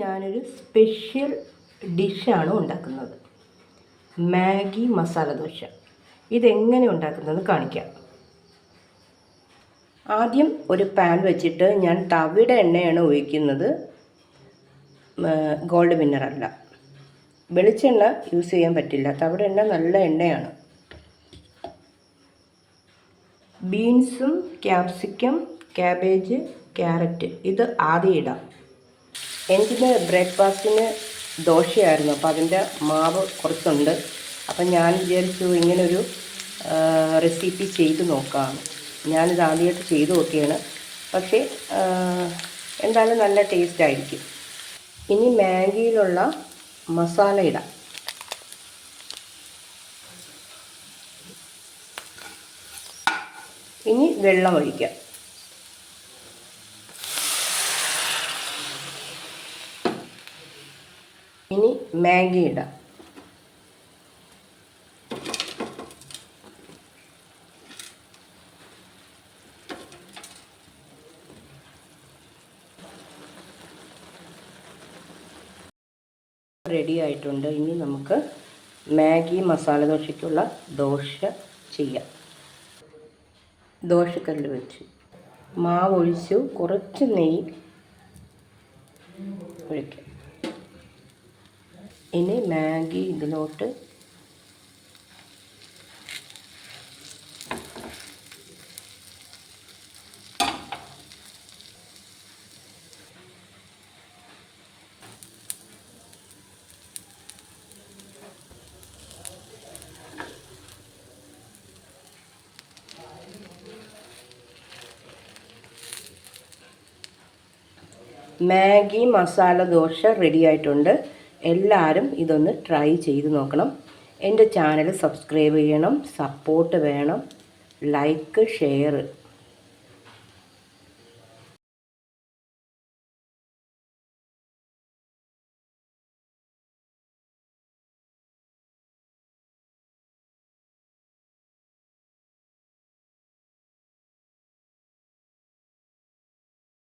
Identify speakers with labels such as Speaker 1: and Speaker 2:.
Speaker 1: ഞാനൊരു സ്പെഷ്യൽ ഡിഷാണ് ഉണ്ടാക്കുന്നത്. മാഗി മസാല ദോശ. ഇതെങ്ങനെ ഉണ്ടാക്കുന്നതെന്ന് കാണിക്കാം. ആദ്യം ഒരു പാൻ വെച്ചിട്ട് ഞാൻ തവിയുടെ എണ്ണയാണ് ഒഴിക്കുന്നത്. ഗോൾഡ് വിന്നർ അല്ല. വെളിച്ചെണ്ണ യൂസ് ചെയ്യാൻ പറ്റില്ല. തവിയുടെ എണ്ണ നല്ല എണ്ണയാണ്. ബീൻസും ക്യാപ്സിക്കം, ക്യാബേജ്, ക്യാരറ്റ് ഇത് ആദ്യം ഇടാം. എനിക്കിന്ന് ബ്രേക്ക്ഫാസ്റ്റിന് ദോശയായിരുന്നു. അപ്പോൾ അതിൻ്റെ മാവ് കുറച്ചുണ്ട്. അപ്പം ഞാൻ വിചാരിച്ചു ഇങ്ങനൊരു റെസിപ്പി ചെയ്ത് നോക്കാം. ഞാനിത് ആദ്യമായിട്ട് ചെയ്ത് നോക്കിയാണ്. പക്ഷേ എന്തായാലും നല്ല ടേസ്റ്റ് ആയിരിക്കും. ഇനി മാഗിയിലുള്ള മസാല ഇടാം. ഇനി വെള്ളം ഒഴിക്കാം. ഇനി മാഗി ഇടാം. റെഡി ആയിട്ടുണ്ട്. ഇനി നമുക്ക് മാഗി മസാല ദോശയ്ക്കുള്ള ദോശ ചെയ്യാം. ദോശക്കല്ല് വെച്ച് മാവ് ഒഴിച്ചു കുറച്ച് നെയ്യ് ഒഴിക്കാം. ഇനി മാഗി ഇതിലോട്ട് മാഗി മസാല ദോശ റെഡി ആയിട്ടുണ്ട്. എല്ലാവരും ഇതൊന്ന് ട്രൈ ചെയ്ത് നോക്കണം. എൻ്റെ ചാനൽ സബ്സ്ക്രൈബ് ചെയ്യണം. സപ്പോർട്ട് വേണം. Like, share